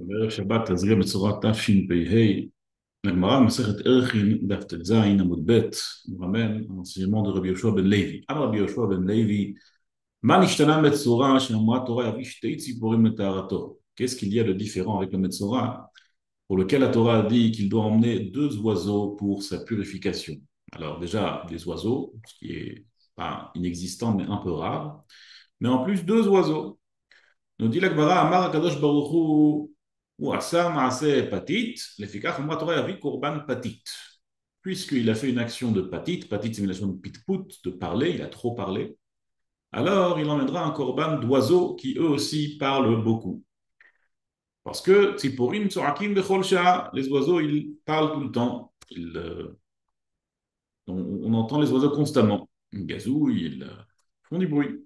בערב שבת תזריע בצורת תשפ"ה, הגמרא במסכת ערכין, דף ט"ז עמוד ב', מרמן, enseignement de Rabbi Yoshua ben Levi. Alors Rabbi Yoshua ben Levi, מה נשתנה מצורע שאמרה תורה יביא שתי ציפורים לטהרתו? Qu'est-ce qu'il y a de différent avec le Metzora pour lequel la Torah a dit qu'il doit emmener deux oiseaux pour sa purification? Alors déjà, des oiseaux, ce qui est pas inexistant mais un peu rare, mais en plus deux oiseaux. Nous dit l'Agmara, Amar Akadosh Baruch Hu, ou Asa Maase Patit, l'efficace, Amra Torah Yavi Korban Patit. Puisqu'il a fait une action de Patit, Patit c'est une action de pitput, de parler, il a trop parlé, alors il emmènera un Korban d'oiseaux qui eux aussi parlent beaucoup. Parce que Tziporim Tzorakim Bechol Shah, les oiseaux ils parlent tout le temps, on entend les oiseaux constamment, ils gazouillent, ils font du bruit.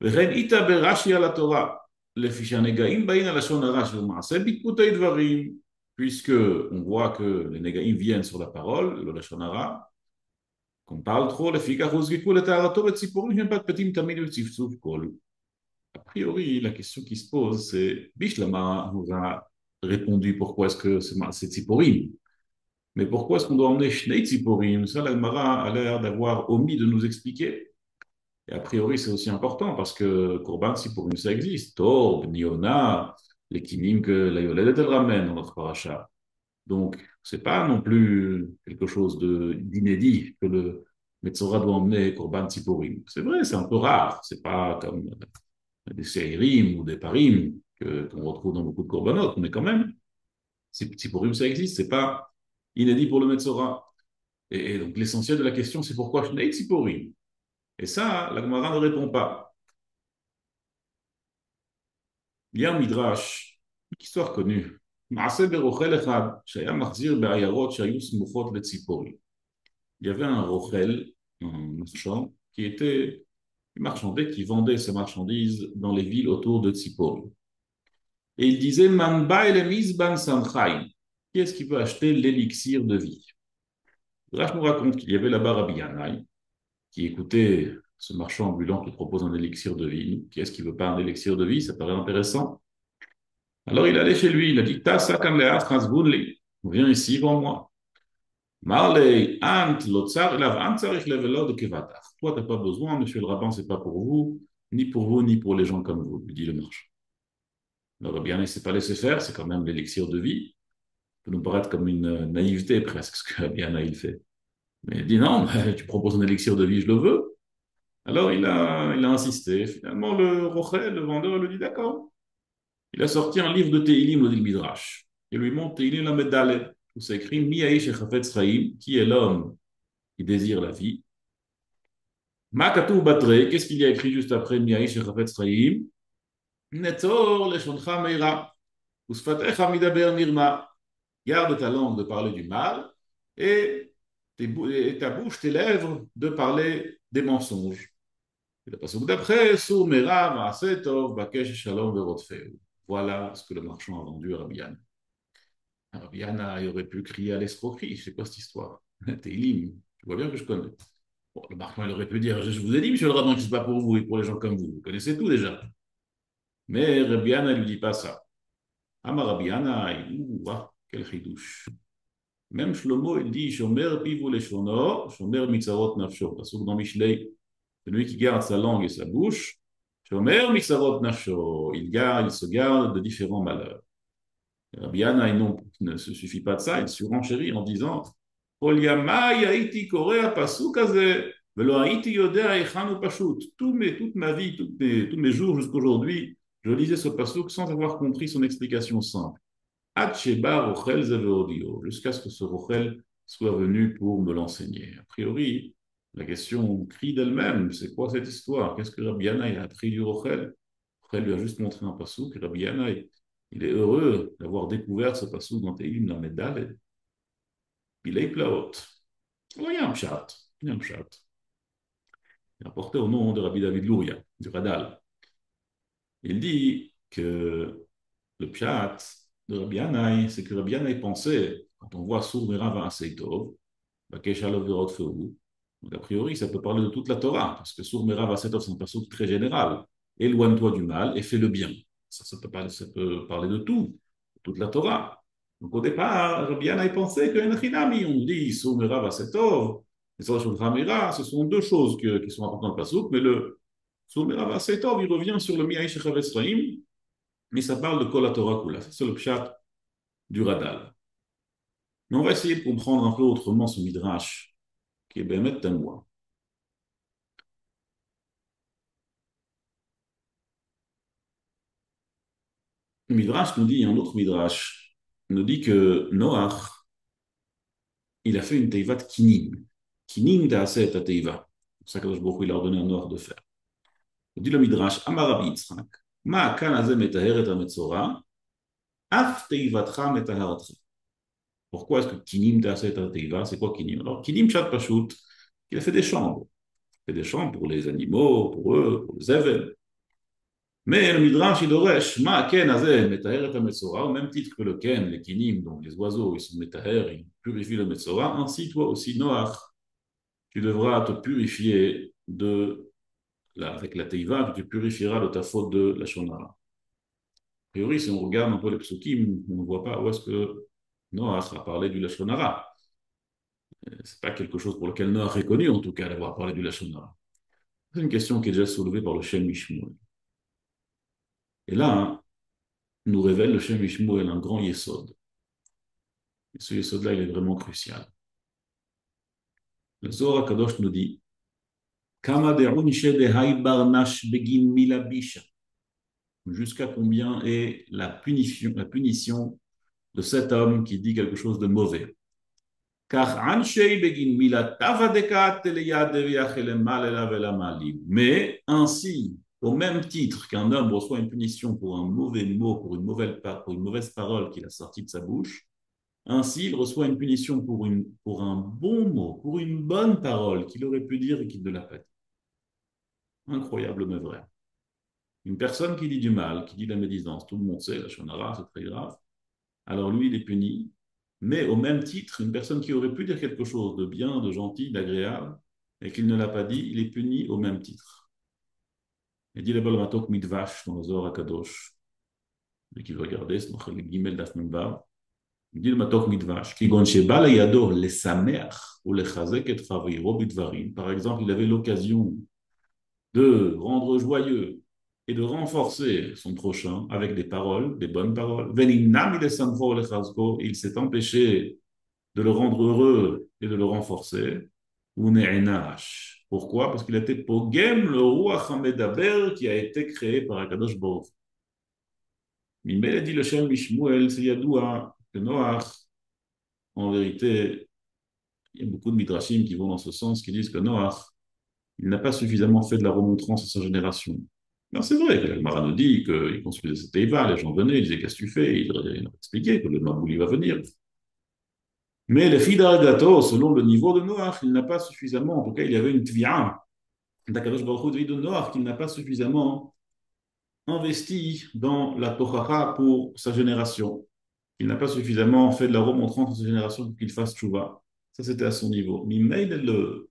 וכן איתה ברש"י על התורה, לפי שהנגעים באים על לשון הרע של מעשה בקבותי דברים, puisque on voit que les נגעים viennent sur la parole, le לשון הרע, qu'on parle trop, לפי כך הוזקקו לטהרתו בציפורים שהם פטפטים תמיד בצפצוף קול. A priori, la question qui se pose, c'est Bishlama nous a répondu pourquoi est-ce que c'est Tziporim. Mais pourquoi est-ce qu'on doit emmener Shnei Tziporim? Ça, la Gemara a l'air d'avoir omis de nous expliquer. Et a priori, c'est aussi important parce que Korban, si pour nous ça existe, Torb, Niona, les kinim que la Yoledet elle ramène dans notre paracha. Donc, c'est pas non plus quelque chose d'inédit que le Metzora doit emmener Korban Tziporim. C'est vrai, c'est un peu rare. C'est pas comme des Seirim ou des Parim qu'on retrouve dans beaucoup de Korbanot, mais quand même, si Tziporim ça existe, c'est pas inédit pour le Metzora. Et donc, l'essentiel de la question, c'est pourquoi Shnei Tziporim? Et ça, la Gemara ne répond pas. Il y a un midrash, une histoire connue. מעשה ברוכל אחד שהיה מחזיר בעיירות שהיו סמוכות לציפורי. Il y avait un rochel, un marchand, qui marchandait, qui vendait ses marchandises dans les villes autour de Tzipori. Et il disait, Man ba'a mizban samchaim. Qui est-ce qui peut acheter l'élixir de vie? Là, je nous raconte qu'il y avait là-bas Rabbi Yanaï, qui écoutait ce marchand ambulant qui propose un élixir de vie. Qui est-ce qui veut pas un élixir de vie? Ça paraît intéressant. Alors il allait chez lui, il a dit, viens ici, vends-moi. Marley, Ant, Lotsar, Ant, Sarich, Levelot, de Kevatach. Toi, tu n'as pas besoin, monsieur le rabbin, c'est pas pour vous, ni pour les gens comme vous, lui dit le marchand. Le Rabbi ne s'est pas laissé faire, c'est quand même l'élixir de vie. Ça peut nous paraître comme une naïveté presque, ce que Rabbi il fait. Mais il dit non, tu proposes un élixir de vie, je le veux. Alors il a insisté. Finalement, le Rochel, le vendeur, lui dit d'accord. Il a sorti un livre de Teilim, le dit le Midrash. Il lui montre Teilim la Medalet, où c'est écrit Miaïch et Chafetz Chaim, qui est l'homme qui désire la vie. Ma katou batre, qu'est-ce qu'il y a écrit juste après Miaïch et Chafetz Chaim? Netzor leshoncha meira, usfatecha midaber nirma. Garde ta langue de parler du mal et ta bouche, tes lèvres de parler des mensonges. Et le passage d'après, Sour Mera, Maasetov, Bakesh, Shalom, Verotfeu. Voilà ce que le marchand a vendu à Rabbi Yana. Rabbi Yana, il aurait pu crier à l'escroquerie. C'est quoi cette histoire? T'es ilim. Tu vois bien que je connais. Bon, le marchand, il aurait pu dire, je vous ai dit, monsieur le rabbin, que ce n'est pas pour vous et pour les gens comme vous. Vous connaissez tout déjà. Mais Rabbi Yana ne lui dit pas ça. Ama Rabbi Yana, il dit, ouah, quel chidouche. Même Shlomo, il dit, Shomer pivu leshono, Shomer mitzarot nafsho. Parce que dans Mishlei, celui qui garde sa langue et sa bouche, Shomer mitzarot nafsho. Il se garde de différents malheurs. Rabbi Yana, il ne se suffit pas de ça, il surenchérit en disant, Kol yamai haïti korea pasuk hazeh, velo haïti yodea echanu pashut. Toute ma vie, tous mes jours jusqu'à aujourd'hui, je lisais ce pasuk sans avoir compris son explication simple. Ad sheba rochel zeveodio, jusqu'à ce que ce rochel soit venu pour me l'enseigner. A priori, la question crie d'elle-même, c'est quoi cette histoire? Qu'est-ce que Rabbi Yana a appris du rochel? Rochel lui a juste montré un pasuk, et Rabbi Yana, il est heureux d'avoir découvert ce pasuk dans Tehillim Lamed Daled. Il est plaot. Il y a un pshat, il y a un pshat. Il est rapporté au nom de Rabbi David Louria, du Radal. Il dit que le pshat de Rabbi Yanaï, c'est que Rabbi Yanaï pensait, quand on voit Sour Merav Aseitov, Bakeshalov Verot Fehu, donc a priori, ça peut parler de toute la Torah, parce que Sour Merav Aseitov, c'est un pasuk très général. Éloigne-toi du mal et fais le bien. Ça peut parler de tout. toute la Torah. Donc au départ, Rabbi Yana pensait qu'un Achinami, on nous dit Soumera Vasetov, et Mira, ce sont deux choses qui sont importantes dans le Pasuk, mais le Soumera Vasetov, il revient sur le Miaï Shechav Esraim, mais ça parle de Kol Torah Kula. C'est le pshat du Radal. Mais on va essayer de comprendre un peu autrement ce Midrash, qui est Behemet Tanoua. Le Midrash nous dit, un autre Midrash, nous dit que Noach, il a fait une teivat kinim. Kinim ta'aseh ta teiva. C'est ça que il a ordonné à Noach de faire. Il dit le Midrash, Amar Rabbi Yitzchak, Ma kan hazeh metaheret ha-metzora, af teivatcha metaharatcha. Pourquoi est-ce que kinim ta'aseh ta teiva? C'est quoi kinim? Alors, kinim chat pashut, il a fait des chambres. Il a fait des chambres pour les animaux, pour eux, pour les événements. Mais le Midrash, il auresh, ma ken hazeh metaheret ha-metzora, au même titre que le ken, les kinim, donc les oiseaux, ils sont metaher, ils purifient le metzora, ainsi toi aussi, Noach, tu devras te purifier avec la teiva, tu purifieras de ta faute de la shonara. A priori, si on regarde un peu les psukim, on ne voit pas où est-ce que Noach a parlé du Lashon Hara. C'est pas quelque chose pour lequel Noach est connu, en tout cas, d'avoir parlé du Lashon Hara. C'est une question qui est déjà soulevée par le Shem Mishmuel. Et là, hein, nous révèle le Shem Mishmuel un grand yesod. Et ce yesod-là, il est vraiment crucial. Le Zohar HaKadosh nous dit Kama de'unshe dehai barnash begin milabisha. Jusqu'à combien est la punition de cet homme qui dit quelque chose de mauvais. Mais ainsi, au même titre qu'un homme reçoit une punition pour un mauvais mot, pour une mauvaise parole qu'il a sortie de sa bouche, ainsi il reçoit une punition pour un bon mot, pour une bonne parole qu'il aurait pu dire et qu'il ne l'a pas dit. Incroyable mais vrai. Une personne qui dit du mal, qui dit la médisance, tout le monde sait, la shonara, c'est très grave. Alors lui, il est puni. Mais au même titre, une personne qui aurait pu dire quelque chose de bien, de gentil, d'agréable, et qu'il ne l'a pas dit, il est puni au même titre. Il dit le Balmatok Midvash dans le Zohar HaKadosh, et qui veut regarder, c'est dans le Gimel d'Afnumbar. Il dit le Matok Midvash, qui gonsheba la yador le sameach ou le chazek et chaviro bidvarim. Par exemple, il avait l'occasion de rendre joyeux et de renforcer son prochain avec des paroles, des bonnes paroles. Il s'est empêché de le rendre heureux et de le renforcer. Pourquoi? Parce qu'il était Pogem, le Ruach HaMedaber, qui a été créé par Akadosh Baruch. Mimel a dit le Shem Mishmuel, c'est Yadoua, que Noach, en vérité, il y a beaucoup de midrashim qui vont dans ce sens, qui disent que Noach, il n'a pas suffisamment fait de la remontrance à sa génération. Ben, c'est vrai que l'Agmara nous dit qu'il construisait cette Teiva, les gens venaient, ils disaient qu'est-ce que tu fais? Il leur expliquait que le Mabouli va venir. Mais le Fidar Gato, selon le niveau de Noach, il n'a pas suffisamment, en tout cas, il y avait une tvia d'Akadosh Baruch Hu de Noach qu'il n'a pas suffisamment investi dans la Tochacha pour sa génération. Il n'a pas suffisamment fait de la remontrance de sa génération pour qu'il fasse tchouva. Ça, c'était à son niveau. Mais le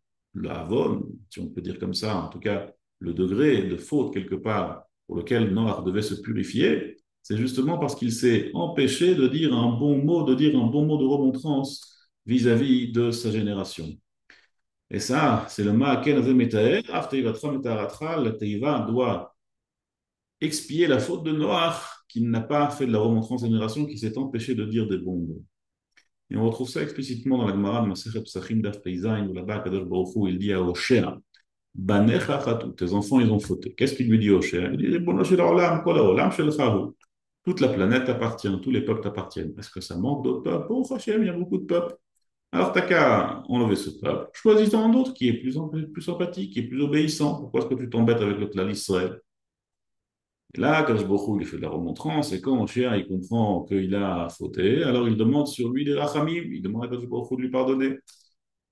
Havon, si on peut dire comme ça, en tout cas, le degré de faute quelque part pour lequel Noach devait se purifier, c'est justement parce qu'il s'est empêché de dire un bon mot, de remontrance vis-à-vis de sa génération. Et ça, c'est le Ma'aken Azeh Metaher, Af Teivatra Metaratra, la Teiva doit expier la faute de Noach qui n'a pas fait de la remontrance de sa génération, qui s'est empêché de dire des bons mots. Et on retrouve ça explicitement dans la Gemara de Masechet Psachim Daf Peizain, où là-bas, Kadosh Baruch Hu, il dit à Hoshea, Banecha Chatou, tes enfants, ils ont fauté. Qu'est-ce qu'il lui dit Hoshea? Il dit, Bono Shel Olam, Kol Olam Shel Chahu. Toute la planète appartient, tous les peuples appartiennent. Est-ce que ça manque d'autres peuples? Oh, Hachem, il y a beaucoup de peuples. Alors, t'as qu'à enlever ce peuple. Choisis-en un autre qui est plus sympathique, qui est plus obéissant. Pourquoi est-ce que tu t'embêtes avec le clan Israël? Et là, Kadosh Baruch Hu, il fait de la remontrance, et quand Hoshea, il comprend qu'il a fauté, alors il demande sur lui des rachamim, il demande à Kadosh Baruch Hu de lui pardonner.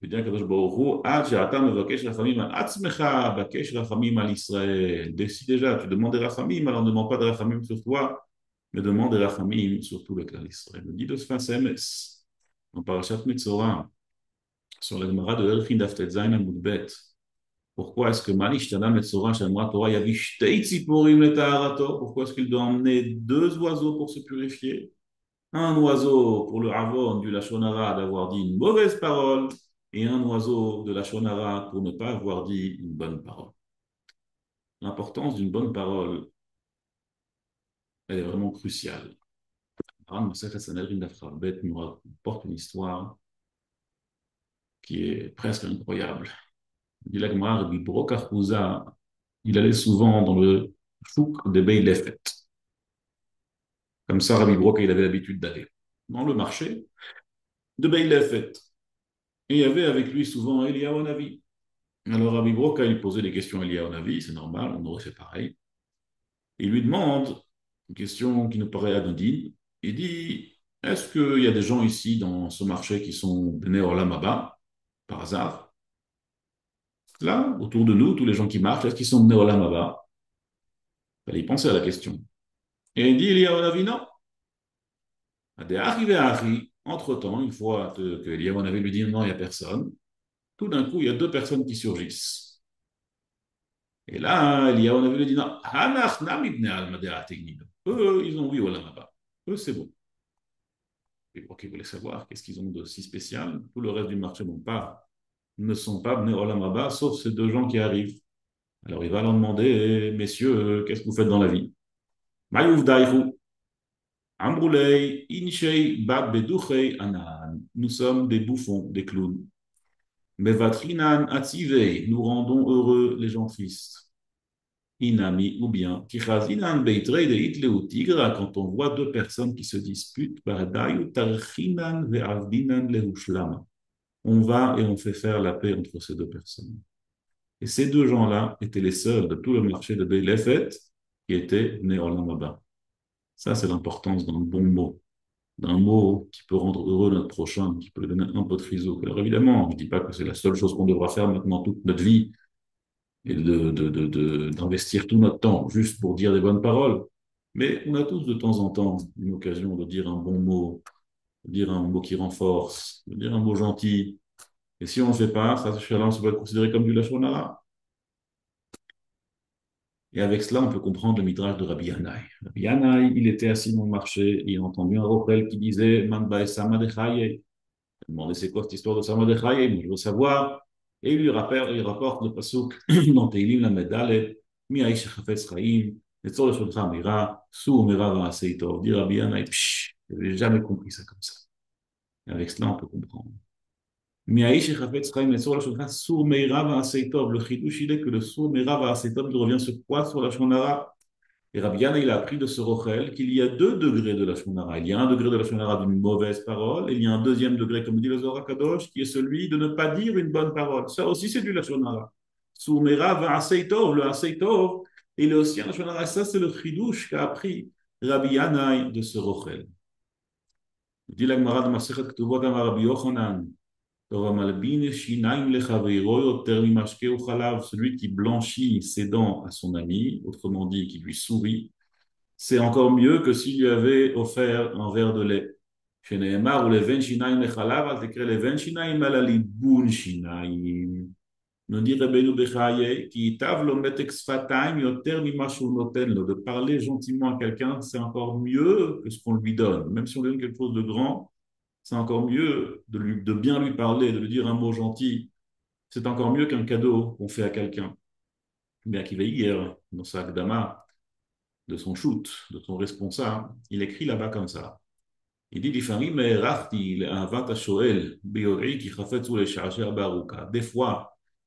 Il dit à Kadosh Baruch Hu, Ad she'ata mevakesh rachamim al atzmecha, vakesh rachamim al Israël. Si déjà tu demandes des rachamim, alors ne demande pas des rachamim sur toi, mais demande des rachamim sur tout le clan Israël. Il dit de se faire SMS, en Parashat Metzora, sur la Gemara de Elchin Daftet Zayin Amudbet. Pourquoi est-ce que Mali Shtana Metzora Shamra Torah Yavi Shtei Tziporim Letaharato? Pourquoi est-ce qu'il doit emmener deux oiseaux pour se purifier? Un oiseau pour le Havon du Lachon Hara d'avoir dit une mauvaise parole et un oiseau de Lachon Hara pour ne pas avoir dit une bonne parole. L'importance d'une bonne parole, elle est vraiment cruciale. Ram Masechet Sanhedrin Daf Chaf nous rapporte une histoire qui est presque incroyable. Il dit la Gemara, Rabbi Baruch Achouza, il allait souvent dans le chouk de Beit Lefet. Comme ça, Rabbi Baruch, il avait l'habitude d'aller dans le marché de Beit Lefet. Et il y avait avec lui souvent Eliyahu Hanavi. Alors Rabbi Baruch, il posait des questions à Eliyahu Hanavi, c'est normal, on aurait fait pareil. Il lui demande une question qui nous paraît anodine. Il dit, est-ce qu'il y a des gens ici dans ce marché qui sont nés Olam Haba, par hasard? Là, autour de nous, tous les gens qui marchent, est-ce qu'ils sont nés Olam Haba? Il fallait y penser à la question. Et il dit, il y a un avis, non. Entre-temps, une fois que Eliyahu Hanavi lui dit non, il n'y a personne, tout d'un coup, il y a deux personnes qui surgissent. Et là, Eliyahu Hanavi lui dit non, eux, ils ont vu Olam Haba. Eux, c'est bon. Et pour qu'ils voulaient savoir qu'est-ce qu'ils ont de si spécial, tout le reste du marché ne sont pas venus Olam Haba, sauf ces deux gens qui arrivent. Alors il va leur demander, messieurs, qu'est-ce que vous faites dans la vie? Mayouf Daïrou. Ambroulei, Inchei, Bab Bedouchei, Anan. Nous sommes des bouffons, des clowns. Mevatrinan, Atzivei. Nous rendons heureux les gens tristes. Inami, ou bien, Kichazinan, Beitrei, de Hitleu, Tigra, quand on voit deux personnes qui se disputent, Bardayu, Tarchinan, Ve'avdinan, Lehushlama. On va et on fait faire la paix entre ces deux personnes. Et ces deux gens-là étaient les seuls de tout le marché de Beit Lefet qui étaient nés Olam Haba. Ça, c'est l'importance d'un mot qui peut rendre heureux notre prochain, qui peut lui donner un peu de riseau. Alors évidemment, je ne dis pas que c'est la seule chose qu'on devra faire maintenant toute notre vie et d'investir tout notre temps juste pour dire des bonnes paroles. Mais on a tous de temps en temps une occasion de dire un bon mot, de dire un mot qui renforce, de dire un mot gentil. Et si on ne le fait pas, ça peut être considéré comme du lachon hara. Et avec cela, on peut comprendre le midrash de Rabbi Yannai. Rabbi Yannai, il était assis dans le marché et il a entendu un rochel qui disait Man ba'esama dechaye. Il a demandé c'est quoi cette histoire de Sama dechaye? Moi, je veux savoir. Et il rapporte le pasuk dans Teilim la Medalet Mi aish chafetz chaim, netzor leshoncha mira, su mira va'asei tov. Dit Rabbi Yannai, je n'avais jamais compris ça comme ça. Et avec cela, on peut comprendre. Miaïch Chafetz Chaim Netzor Lashon Sour Meira Va'aseitov. Le chidouche, il est que le Sour Meira Va'aseitov, il revient sur quoi? Sur la Shonara. Et Rabbi Yana, il a appris de ce Rochel qu'il y a deux degrés de la Shonara. Il y a un degré de la Shonara d'une mauvaise parole, et il y a un deuxième degré, comme dit le Zohar Kadosh, qui est celui de ne pas dire une bonne parole. Ça aussi, c'est du Lashonara. Sour Meira Va'aseitov, le Aseitov, il est aussi un Lashonara. Ça, c'est le chidouche qu'a appris Rabbi Yana de ce Rochel. Il dit la Gemara de Masechet Ketuvot Amar Rabbi Yochanan. Celui qui blanchit ses dents à son ami, autrement dit, qui lui sourit, c'est encore mieux que s'il lui avait offert un verre de lait. שנאמר, ולבן שיניים לחלב, אל תקרא לבן שיניים, אלא ליבון שיניים. Nous dit Rabbeinu Bechaye, qui tave lo metek sfatayim yoter mima shu noten lo. De parler gentiment à quelqu'un, c'est encore mieux que ce qu'on lui donne. Même si on lui donne quelque chose de grand, c'est encore mieux de bien lui parler, de lui dire un mot gentil. C'est encore mieux qu'un cadeau qu'on fait à quelqu'un. Bien qu'il veille hier, dans sa Akdama, de son shoot, de son responsable, il écrit là-bas comme ça. Il dit, des fois,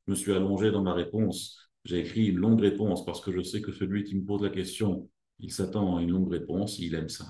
je me suis allongé dans ma réponse. J'ai écrit une longue réponse parce que je sais que celui qui me pose la question, il s'attend à une longue réponse, il aime ça.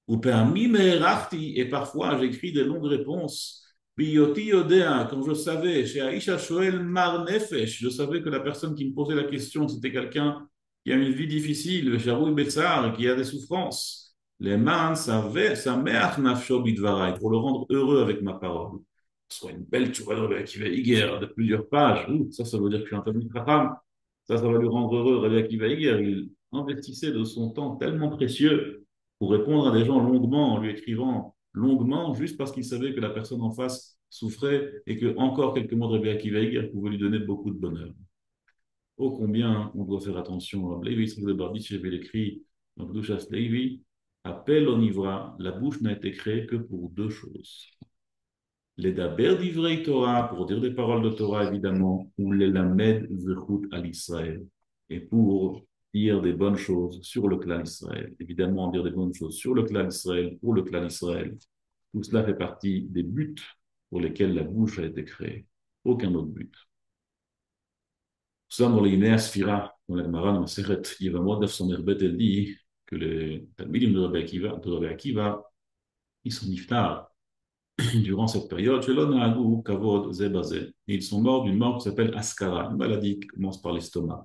Et parfois, j'écris des longues réponses. Quand je savais, chez Aïcha Shoel Mar Nefesh, je savais que la personne qui me posait la question, c'était quelqu'un qui a une vie difficile, Sharoui Betsar, qui a des souffrances. Les man savaient, sa mère nafsho bidvarai, pour le rendre heureux avec ma parole. Soit une belle tchouva qui va de plusieurs pages. Ça veut dire que je suis un famille Raham. Ça va lui rendre heureux, Rabbi Akiva Iger. Il investissait de son temps tellement précieux pour répondre à des gens longuement, en lui écrivant longuement, juste parce qu'il savait que la personne en face souffrait et que encore quelques mots de Rabbi Akiva Iger pouvaient lui donner beaucoup de bonheur. Oh combien on doit faire attention. Levi Yitzhak de Barditch avait écrit dans Kedushas Levi Appel au Nivra, la bouche n'a été créée que pour deux choses. Les daber d'ivrei Torah, pour dire des paroles de Torah évidemment, ou les lamed zechut al Israël, et pour dire des bonnes choses sur le clan Israël. Évidemment, dire des bonnes choses sur le clan Israël, pour le clan Israël. Tout cela fait partie des buts pour lesquels la bouche a été créée. Aucun autre but. Tout ça dans les Yénéa Sphira, dans la Gemara, dans la Seret Yevamot, Daf Somerbet, elle dit que les Talmidim de Rabbi Akiva, ils sont niftar durant cette période. Kavod, Zebazé. Et ils sont morts d'une mort qui s'appelle Askara, une maladie qui commence par l'estomac.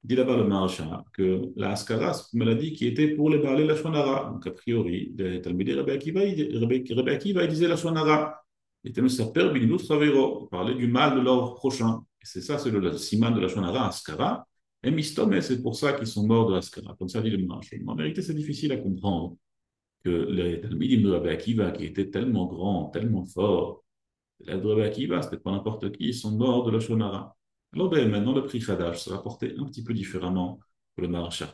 Dit là-bas le Maharsha que la Askara, c'est une maladie qui était pour les Baalei Lashon Hara. Donc, a priori, les Talmidei Rabbi Akiva, Rabbi Akiva, il disait Lashon Hara. Il était Mesaper Bilinut Ravero. Il parlait du mal de leur prochain. Et c'est le siman de Lashon Hara, Askara. Et Mistome, c'est pour ça qu'ils sont morts de Askara. Comme ça dit le Maharsha. En vérité, c'est difficile à comprendre que les Talmidim de Rabbi Akiva, qui étaient tellement grands, tellement forts, les de Rabbi Akiva, c'était pas n'importe qui, ils sont morts de Lashon Hara. Alors, ben, maintenant, le prix Khadash sera porté un petit peu différemment que le Maharsha.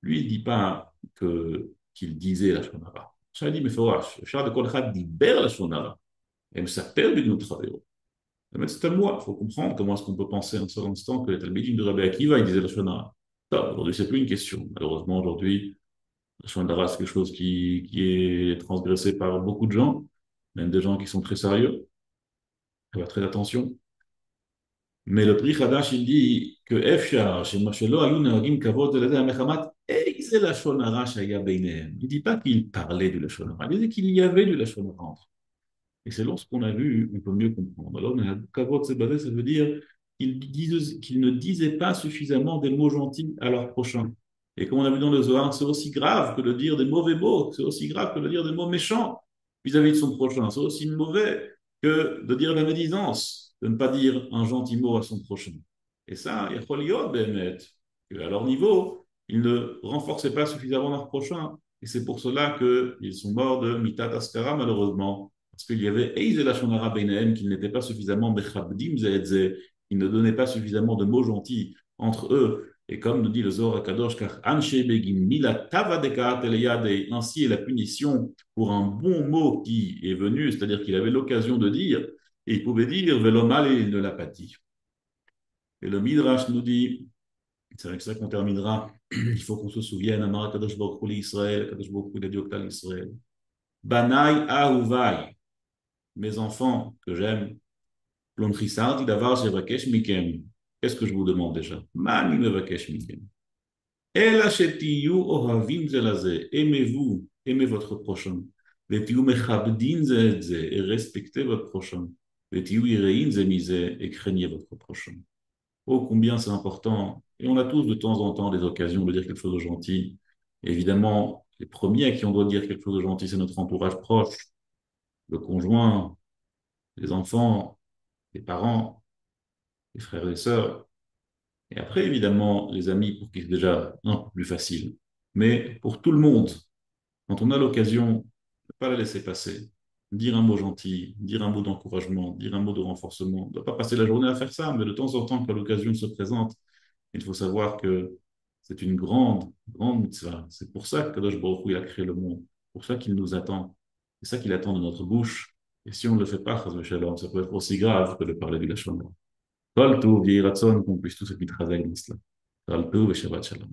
Lui, il ne dit pas qu'il disait la Shonara. Ça dit, mais Forash, le char de Kolchad libère la Shonara. Et ça perd de notre travail. C'est à moi, il faut comprendre comment est-ce qu'on peut penser un seul instant que les Talmidim de Rabbi Akiva, ils disaient la Shonara. Aujourd'hui, c'est plus une question. Malheureusement, aujourd'hui, la Shonara, c'est quelque chose qui est transgressé par beaucoup de gens, même des gens qui sont très sérieux. Il faut faire très attention. Mais le prix Hadash, il dit que Efshar, chez Mashelo, Ayun, Nagim, Kavod, Zelazé, Amechamat, Eize Lashon Hara Shaya Beinem. Il ne dit pas qu'il parlait du Lashon Hara, il dit qu'il y avait du Lashon Hara entre. Et c'est lorsqu'on a vu, on peut mieux comprendre. Alors, Kavod Zebadé, ça veut dire qu'ils ne disaient pas suffisamment des mots gentils à leur prochain. Et comme on a vu dans le Zohar, c'est aussi grave que de dire des mauvais mots, c'est aussi grave que de dire des mots méchants vis-à-vis de son prochain. C'est aussi mauvais que de dire la médisance, de ne pas dire un gentil mot à son prochain. Et ça, il y a Choliot, Bémet, qu'à leur niveau, ils ne renforçaient pas suffisamment leur prochain. Et c'est pour cela qu'ils sont morts de Mitat Askara, malheureusement. Parce qu'il y avait Eiz el Hashonara Beinahem qui n'était pas suffisamment Bechabdim Zeedze, qui ne donnait pas suffisamment de mots gentils entre eux. Et comme nous dit le Zohar Kadosh, car Anshe Begin Mila Tava Dekaat Eleyade, ainsi est la punition pour un bon mot qui est venu, c'est-à-dire qu'il avait l'occasion de dire, et il pouvait dire Velomal et il ne l'a pas dit. Et le Midrash nous dit, c'est avec ça qu'on terminera, il faut qu'on se souvienne, Amar Kadosh Baruch Hu Israël, Kadosh Baruch Hu Dioktal Israël. Banai Ahuvai, mes enfants que j'aime, Plomchisardi Davar Shevakesh Mikem. Qu'est-ce que je vous demande déjà? Mani Mevakesh Mikem. Ela Shetiyu Ohavim Zelaze. Aimez-vous, aimez votre prochain. Vetiyu Mechabdin Zedze. Et respectez votre prochain. Vetiyu Irein Zemize. Et craignez votre prochain. Oh, combien c'est important. Et on a tous de temps en temps des occasions de dire quelque chose de gentil. Et évidemment, les premiers à qui on doit dire quelque chose de gentil, c'est notre entourage proche, le conjoint, les enfants, les parents, les frères et sœurs. Et après, évidemment, les amis, pour qui c'est déjà un peu plus facile. Mais pour tout le monde, quand on a l'occasion, ne pas la laisser passer. Dire un mot gentil, dire un mot d'encouragement, dire un mot de renforcement. On ne doit pas passer la journée à faire ça, mais de temps en temps, quand l'occasion se présente, il faut savoir que c'est une grande, grande mitzvah. C'est pour ça que Kadosh Baruch Hu, il a créé le monde. C'est pour ça qu'il nous attend. C'est ça qu'il attend de notre bouche. Et si on ne le fait pas, Chas v'Shalom, ça peut être aussi grave que de parler du Lashon Hara. Kol Tov, Yehi Ratzon, qu'on puisse tous être mitchazek dans cela. Kol Tov et Shabbat Shalom.